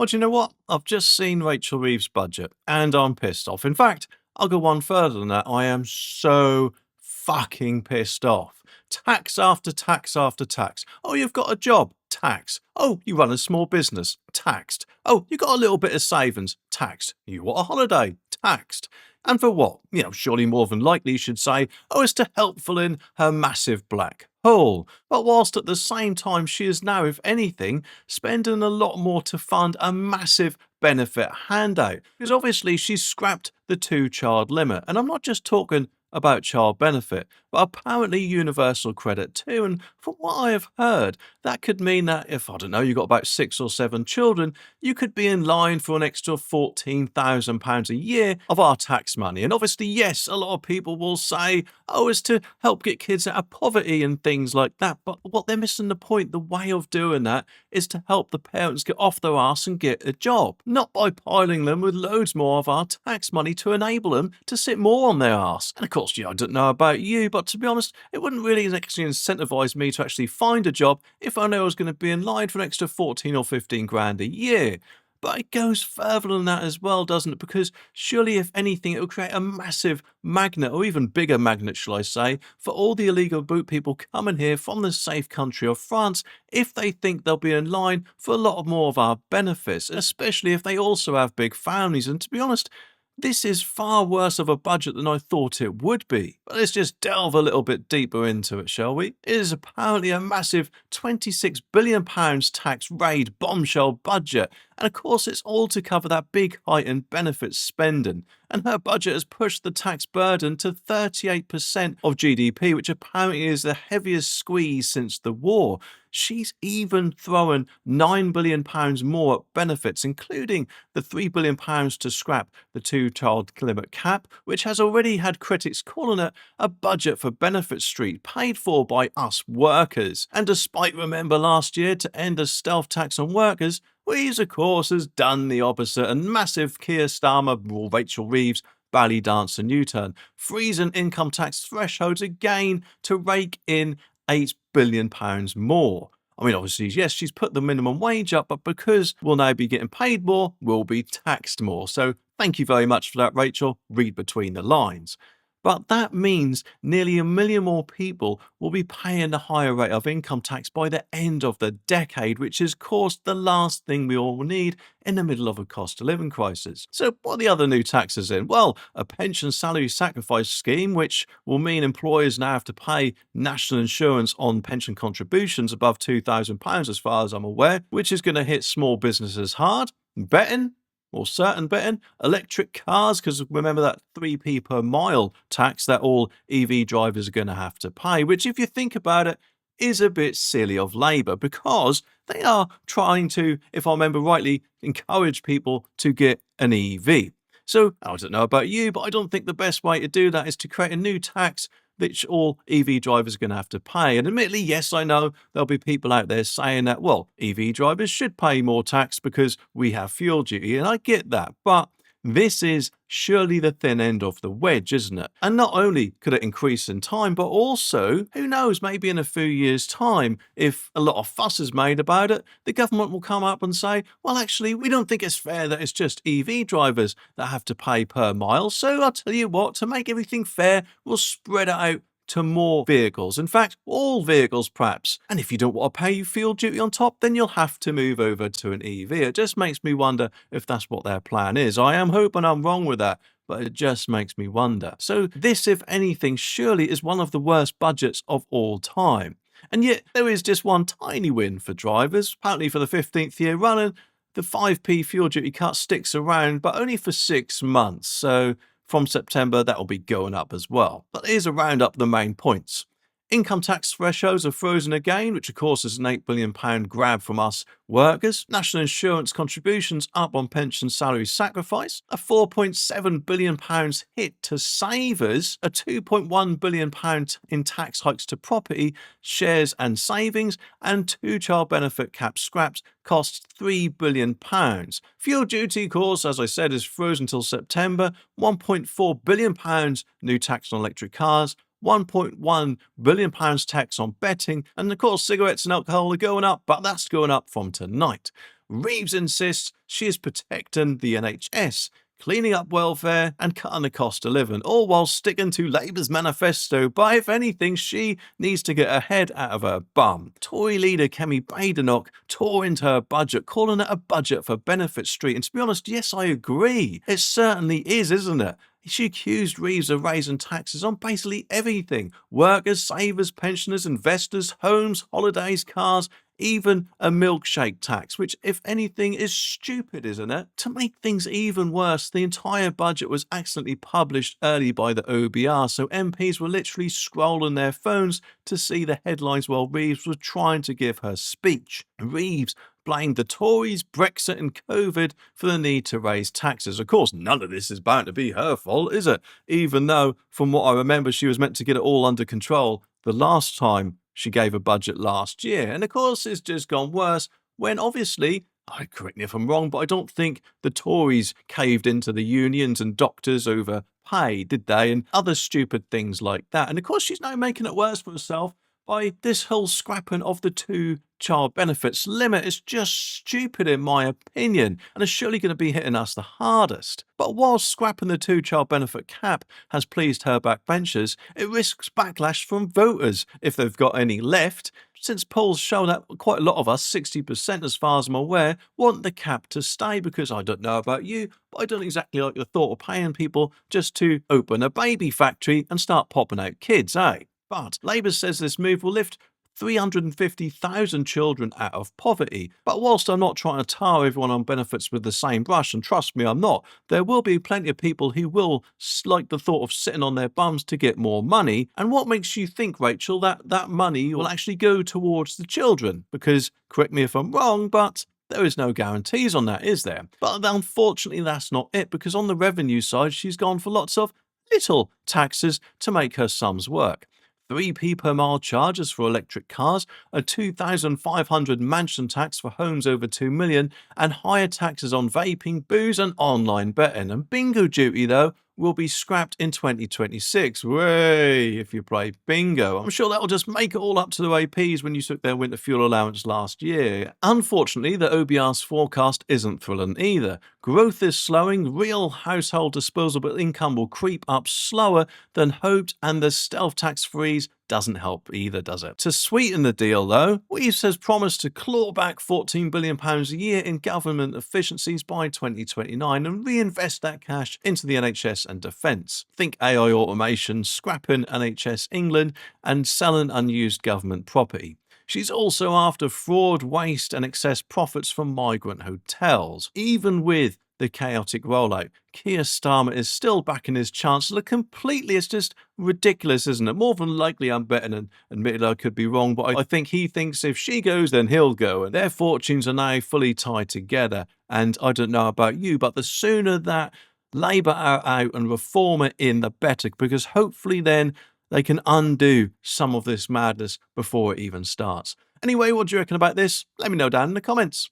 Well, do you know what? I've just seen Rachel Reeves' budget and I'm pissed off. In fact, I'll go one further than that. I am so fucking pissed off. Tax after tax after tax. Oh, you've got a job? Tax. Oh, you run a small business? Taxed. Oh, you got a little bit of savings? Taxed. You want a holiday? Taxed. And for what? Surely more than likely you should say, oh, it's to help fill in her massive black hole. But whilst at the same time she is now, if anything, spending a lot more to fund a massive benefit handout. Because obviously she's scrapped the two-child limit. And I'm not just talking about child benefit, but apparently universal credit too. And from what I have heard, that could mean that if, I don't know, you've got about 6 or 7 children, you could be in line for an extra £14,000 a year of our tax money. And obviously, yes, a lot of people will say, oh, it's to help get kids out of poverty and things like that. But what they're missing the point, the way of doing that is to help the parents get off their arse and get a job, not by piling them with loads more of our tax money to enable them to sit more on their arse. And of course, I don't know about you, but to be honest, it wouldn't really actually incentivize me to actually find a job if I know I was going to be in line for an extra 14 or 15 grand a year. But it goes further than that as well, doesn't it? Because surely, if anything, it will create a massive magnet, or even bigger magnet, shall I say, for all the illegal boot people coming here from the safe country of France if they think they'll be in line for a lot more of our benefits, especially if they also have big families. And to be honest, this is far worse of a budget than I thought it would be. But let's just delve a little bit deeper into it, shall we? It is apparently a massive £26 billion tax raid bombshell budget. And of course, it's all to cover that big heightened benefits spending. And her budget has pushed the tax burden to 38% of GDP, which apparently is the heaviest squeeze since the war. She's even throwing £9 billion more at benefits, including the £3 billion to scrap the two-child limit cap, which has already had critics calling it a budget for benefit street, paid for by us workers. And despite, remember last year, to end a stealth tax on workers, Reeves, of course, has done the opposite, and massive Keir Starmer or Rachel Reeves ballet dance and U-turn, freezing income tax thresholds again to rake in £8 billion more. I mean, obviously, yes, she's put the minimum wage up, but because we'll now be getting paid more, we'll be taxed more. So thank you very much for that, Rachel. Read between the lines. But that means nearly 1 million more people will be paying the higher rate of income tax by the end of the decade, which is, of course, the last thing we all need in the middle of a cost of living crisis. So what are the other new taxes in? Well, a pension salary sacrifice scheme, which will mean employers now have to pay national insurance on pension contributions above £2,000 as far as I'm aware, which is going to hit small businesses hard. Betting, or certain betting, electric cars, because remember that 3p per mile tax that all EV drivers are going to have to pay, which if you think about it, is a bit silly of Labour because they are trying to, if I remember rightly, encourage people to get an EV. So I don't know about you, but I don't think the best way to do that is to create a new tax which all EV drivers are going to have to pay. And admittedly, yes, I know there'll be people out there saying that, well, EV drivers should pay more tax because we have fuel duty, and I get that. But this is surely the thin end of the wedge, isn't it? And not only could it increase in time, but also, who knows, maybe in a few years' time, if a lot of fuss is made about it, the government will come up and say, well, actually, we don't think it's fair that it's just EV drivers that have to pay per mile. So I'll tell you what, to make everything fair, we'll spread it out to more vehicles. In fact, all vehicles perhaps. And if you don't want to pay fuel duty on top, then you'll have to move over to an EV. It just makes me wonder if that's what their plan is. I am hoping I'm wrong with that, but it just makes me wonder. So this, if anything, surely is one of the worst budgets of all time. And yet there is just one tiny win for drivers. Apparently for the 15th year running, the 5p fuel duty cut sticks around, but only for 6 months. So from September, that will be going up as well. But here's a roundup of the main points. Income tax thresholds are frozen again, which of course is an £8 billion grab from us workers. National insurance contributions up on pension salary sacrifice. A £4.7 billion hit to savers. A £2.1 billion in tax hikes to property, shares and savings. And two-child benefit cap scraps costs £3 billion. Fuel duty, of course, as I said, is frozen until September. £1.4 billion new tax on electric cars. £1.1 billion tax on betting, and of course cigarettes and alcohol are going up, but that's going up from tonight. Reeves insists she is protecting the NHS, cleaning up welfare and cutting the cost of living, all while sticking to Labour's manifesto. But if anything, she needs to get her head out of her bum. Tory leader Kemi Badenoch tore into her budget, calling it a budget for Benefit Street. And to be honest, yes, I agree. It certainly is, isn't it? She accused Reeves of raising taxes on basically everything: workers, savers, pensioners, investors, homes, holidays, cars, even a milkshake tax, which, if anything, is stupid, isn't it? To make things even worse, the entire budget was accidentally published early by the OBR, so MPs were literally scrolling their phones to see the headlines while Reeves was trying to give her speech. Reeves blamed the Tories, Brexit and COVID for the need to raise taxes. Of course, none of this is bound to be her fault, is it? Even though, from what I remember, she was meant to get it all under control the last time she gave a budget last year. And of course, it's just gone worse when obviously, correct me if I'm wrong, but I don't think the Tories caved into the unions and doctors over pay, did they? And other stupid things like that. And of course, she's now making it worse for herself by this whole scrapping of the two-child benefits limit. Is just stupid in my opinion, and is surely going to be hitting us the hardest. But while scrapping the two-child benefit cap has pleased her backbenchers, it risks backlash from voters, if they've got any left, since polls show that quite a lot of us, 60% as far as I'm aware, want the cap to stay. Because I don't know about you, but I don't exactly like the thought of paying people just to open a baby factory and start popping out kids, eh? But Labour says this move will lift 350,000 children out of poverty. But whilst I'm not trying to tar everyone on benefits with the same brush, and trust me, I'm not, there will be plenty of people who will like the thought of sitting on their bums to get more money. And what makes you think, Rachel, that that money will actually go towards the children? Because, correct me if I'm wrong, but there is no guarantees on that, is there? But unfortunately, that's not it, because on the revenue side, she's gone for lots of little taxes to make her sums work. 3p per mile charges for electric cars, a 2,500 mansion tax for homes over 2 million, and higher taxes on vaping, booze and online betting. And bingo duty, though, will be scrapped in 2026. Way, if you play bingo. I'm sure that'll just make it all up to the APs when you took their winter fuel allowance last year. Unfortunately, the OBR's forecast isn't thrilling either. Growth is slowing, real household disposable income will creep up slower than hoped, and the stealth tax freeze doesn't help either, does it? To sweeten the deal, though, Reeves has promised to claw back £14 billion a year in government efficiencies by 2029 and reinvest that cash into the NHS and defence. Think AI automation, scrapping NHS England, and selling unused government property. She's also after fraud, waste and excess profits from migrant hotels. Even with the chaotic rollout, Keir Starmer is still backing his Chancellor completely. It's just ridiculous, isn't it? More than likely, I'm betting, and admitted I could be wrong, but I think he thinks if she goes, then he'll go, and their fortunes are now fully tied together. And I don't know about you, but the sooner that Labour are out and Reform are in, the better, because hopefully then they can undo some of this madness before it even starts. Anyway, what do you reckon about this? Let me know down in the comments.